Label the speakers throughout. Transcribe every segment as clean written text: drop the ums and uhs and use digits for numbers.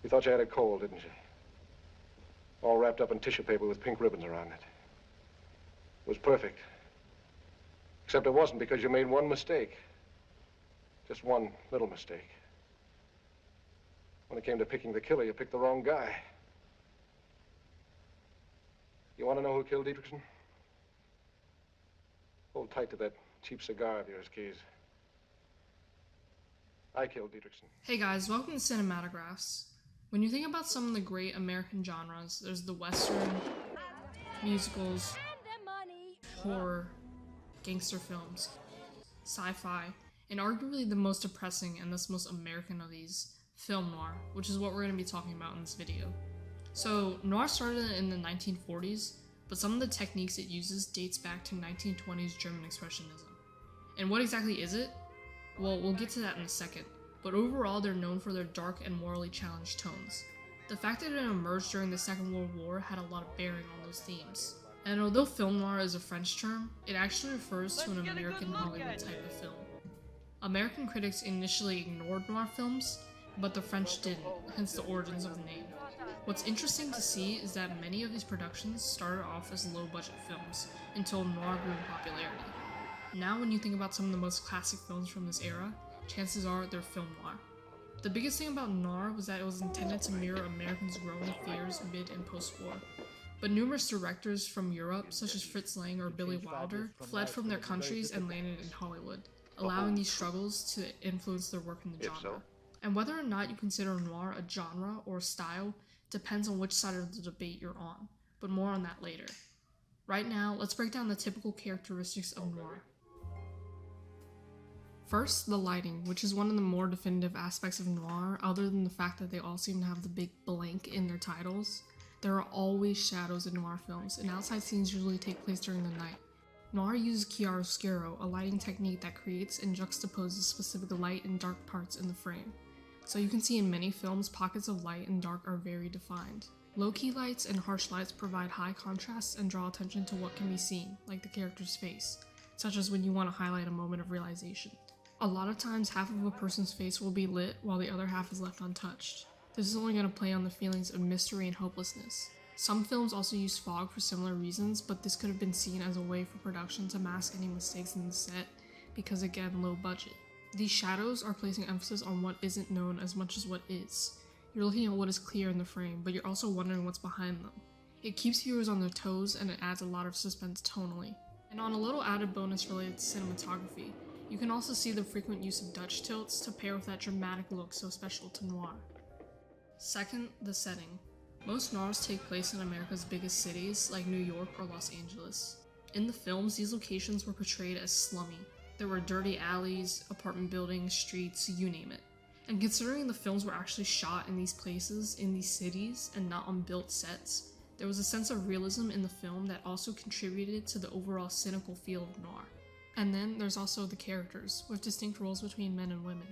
Speaker 1: You thought you had a cold, didn't you? All wrapped up in tissue paper with pink ribbons around it. It was perfect. Except it wasn't, because you made one mistake. Just one little mistake. When it came to picking the killer, you picked the wrong guy. You want to know who killed Dietrichson? Hold tight to that cheap cigar of yours, Keys. I killed Dietrichson.
Speaker 2: Hey guys, welcome to Cinematographs. When you think about some of the great American genres, there's the Western, musicals, horror, gangster films, sci-fi, and arguably the most depressing and thus most American of these, film noir, which is what we're going to be talking about in this video. So, noir started in the 1940s, but some of the techniques it uses dates back to 1920s German Expressionism. And what exactly is it? Well, we'll get to that in a second, but overall they're known for their dark and morally challenged tones. The fact that it emerged during the Second World War had a lot of bearing on those themes. And although film noir is a French term, it actually refers to an American Hollywood type of film. American critics initially ignored noir films, but the French didn't, hence the origins of the name. What's interesting to see is that many of these productions started off as low-budget films, until noir grew in popularity. Now when you think about some of the most classic films from this era, chances are they're film noir. The biggest thing about noir was that it was intended to mirror Americans' growing fears mid and post-war. But numerous directors from Europe, such as Fritz Lang or Billy Wilder, fled from their countries and landed in Hollywood, allowing these struggles to influence their work in the genre. And whether or not you consider noir a genre or a style depends on which side of the debate you're on, but more on that later. Right now, let's break down the typical characteristics of noir. First, the lighting, which is one of the more definitive aspects of noir, other than the fact that they all seem to have the big blank in their titles. There are always shadows in noir films, and outside scenes usually take place during the night. Noir uses chiaroscuro, a lighting technique that creates and juxtaposes specific light and dark parts in the frame. So you can see in many films, pockets of light and dark are very defined. Low-key lights and harsh lights provide high contrasts and draw attention to what can be seen, like the character's face, such as when you want to highlight a moment of realization. A lot of times, half of a person's face will be lit while the other half is left untouched. This is only going to play on the feelings of mystery and hopelessness. Some films also use fog for similar reasons, but this could have been seen as a way for production to mask any mistakes in the set, because again, low budget. These shadows are placing emphasis on what isn't known as much as what is. You're looking at what is clear in the frame, but you're also wondering what's behind them. It keeps viewers on their toes, and it adds a lot of suspense tonally. And on a little added bonus related to cinematography, you can also see the frequent use of Dutch tilts to pair with that dramatic look so special to noir. Second, the setting. Most noirs take place in America's biggest cities, like New York or Los Angeles. In the films, these locations were portrayed as slummy. There were dirty alleys, apartment buildings, streets, you name it. And considering the films were actually shot in these places, in these cities, and not on built sets, there was a sense of realism in the film that also contributed to the overall cynical feel of noir. And then there's also the characters, with distinct roles between men and women.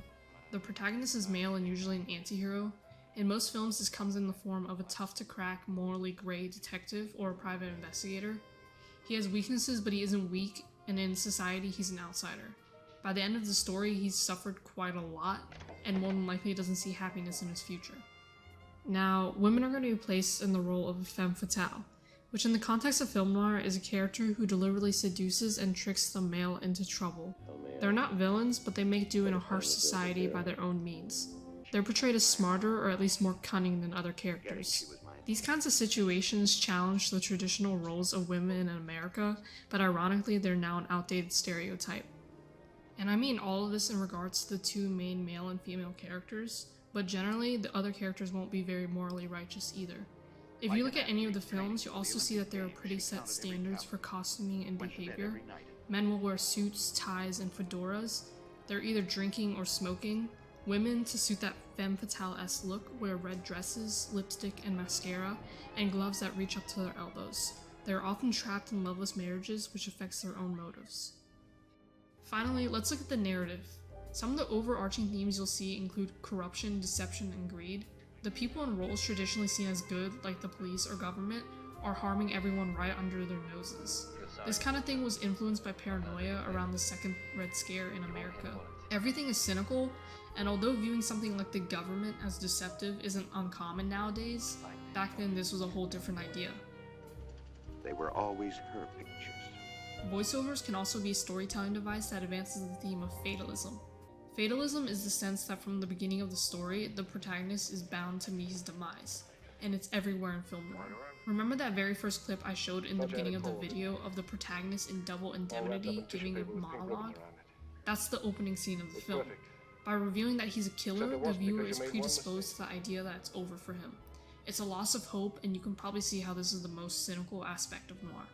Speaker 2: The protagonist is male and usually an anti-hero. In most films, this comes in the form of a tough-to-crack, morally gray detective or a private investigator. He has weaknesses, but he isn't weak, and in society, he's an outsider. By the end of the story, he's suffered quite a lot, and more than likely doesn't see happiness in his future. Now, women are going to be placed in the role of a femme fatale, which in the context of film noir is a character who deliberately seduces and tricks the male into trouble. They're not villains, but they make do in a harsh society by their own means. They're portrayed as smarter or at least more cunning than other characters. These kinds of situations challenge the traditional roles of women in America, but ironically they're now an outdated stereotype. And I mean all of this in regards to the two main male and female characters, but generally the other characters won't be very morally righteous either. If you look at any of the films, you'll also see that there are pretty set standards for costuming and behavior. Men will wear suits, ties, and fedoras. They're either drinking or smoking. Women, to suit that femme fatale-esque look, wear red dresses, lipstick and mascara, and gloves that reach up to their elbows. They are often trapped in loveless marriages, which affects their own motives. Finally, let's look at the narrative. Some of the overarching themes you'll see include corruption, deception, and greed. The people in roles traditionally seen as good, like the police or government, are harming everyone right under their noses. This kind of thing was influenced by paranoia around the second Red Scare in America. Everything is cynical, and although viewing something like the government as deceptive isn't uncommon nowadays, back then this was a whole different idea.
Speaker 3: They were always her pictures.
Speaker 2: Voiceovers can also be a storytelling device that advances the theme of fatalism. Fatalism is the sense that from the beginning of the story, the protagonist is bound to meet his demise, and it's everywhere in film noir. Remember that very first clip I showed in the beginning of the video of the protagonist in Double Indemnity giving a monologue? That's the opening scene of the film. By revealing that he's a killer, the viewer is predisposed to the idea that it's over for him. It's a loss of hope, and you can probably see how this is the most cynical aspect of noir.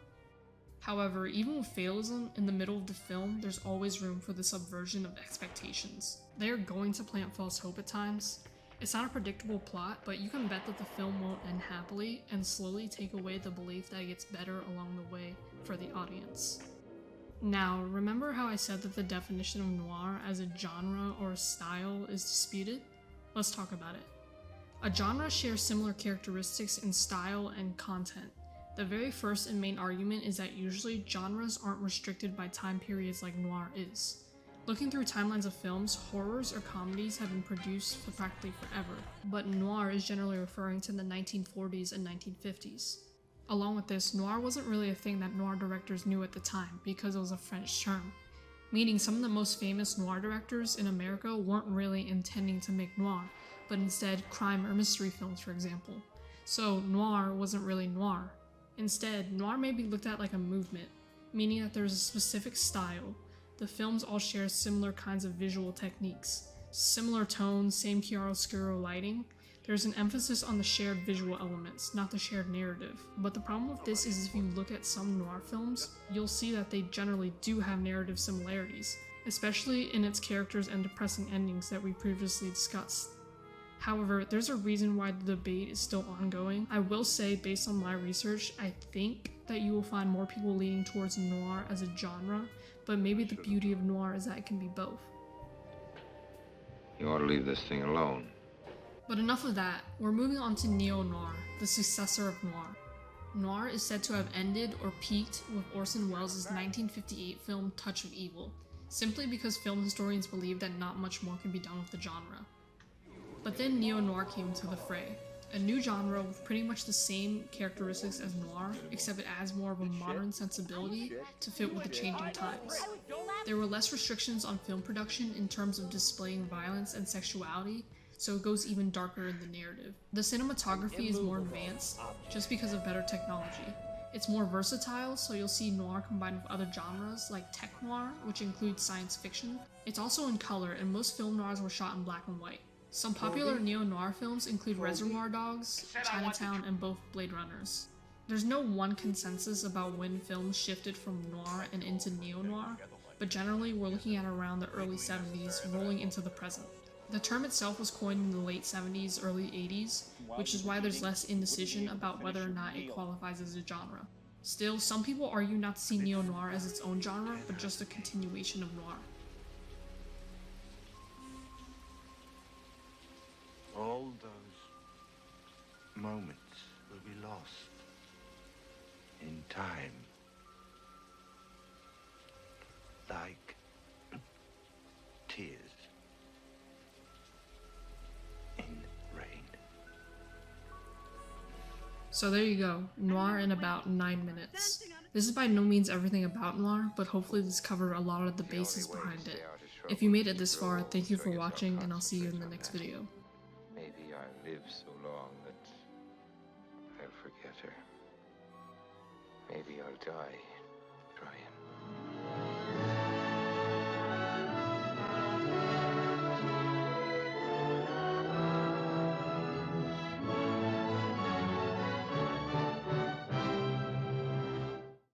Speaker 2: However, even with fatalism, in the middle of the film, there's always room for the subversion of expectations. They are going to plant false hope at times. It's not a predictable plot, but you can bet that the film won't end happily and slowly take away the belief that it gets better along the way for the audience. Now, remember how I said that the definition of noir as a genre or a style is disputed? Let's talk about it. A genre shares similar characteristics in style and content. The very first and main argument is that usually genres aren't restricted by time periods like noir is. Looking through timelines of films, horrors or comedies have been produced for practically forever, but noir is generally referring to the 1940s and 1950s. Along with this, noir wasn't really a thing that noir directors knew at the time because it was a French term, meaning some of the most famous noir directors in America weren't really intending to make noir, but instead crime or mystery films, for example. So noir wasn't really noir. Instead, noir may be looked at like a movement, meaning that there's a specific style. The films all share similar kinds of visual techniques, similar tones, same chiaroscuro lighting. There's an emphasis on the shared visual elements, not the shared narrative. But the problem with this is if you look at some noir films, you'll see that they generally do have narrative similarities, especially in its characters and depressing endings that we previously discussed. However, there's a reason why the debate is still ongoing. I will say, based on my research, I think that you will find more people leaning towards noir as a genre, but maybe the beauty of noir is that it can be both.
Speaker 4: You ought to leave this thing alone.
Speaker 2: But enough of that, we're moving on to Neo-Noir, the successor of noir. Noir is said to have ended or peaked with Orson Welles' 1958 film Touch of Evil, simply because film historians believe that not much more can be done with the genre. But then Neo-Noir came to the fray, a new genre with pretty much the same characteristics as noir, except it adds more of a modern sensibility to fit with the changing times. There were less restrictions on film production in terms of displaying violence and sexuality, so it goes even darker in the narrative. The cinematography is more advanced just because of better technology. It's more versatile, so you'll see noir combined with other genres like tech noir, which includes science fiction. It's also in color, and most film noirs were shot in black and white. Some popular neo-noir films include Reservoir Dogs, Chinatown, and both Blade Runners. There's no one consensus about when films shifted from noir and into neo-noir, but generally we're looking at around the early 70s rolling into the present. The term itself was coined in the late 70s, early 80s, which is why there's less indecision about whether or not it qualifies as a genre. Still, some people argue not to see neo-noir as its own genre, but just a continuation of noir.
Speaker 3: All those moments will be lost in time, like tears in rain.
Speaker 2: So there you go, noir in about 9 minutes. This is by no means everything about noir, but hopefully this covered a lot of the bases behind it. If you made it this far, thank you for watching, and I'll see you in the next video.
Speaker 4: Maybe I'll live so long that I'll forget her. Maybe I'll die trying.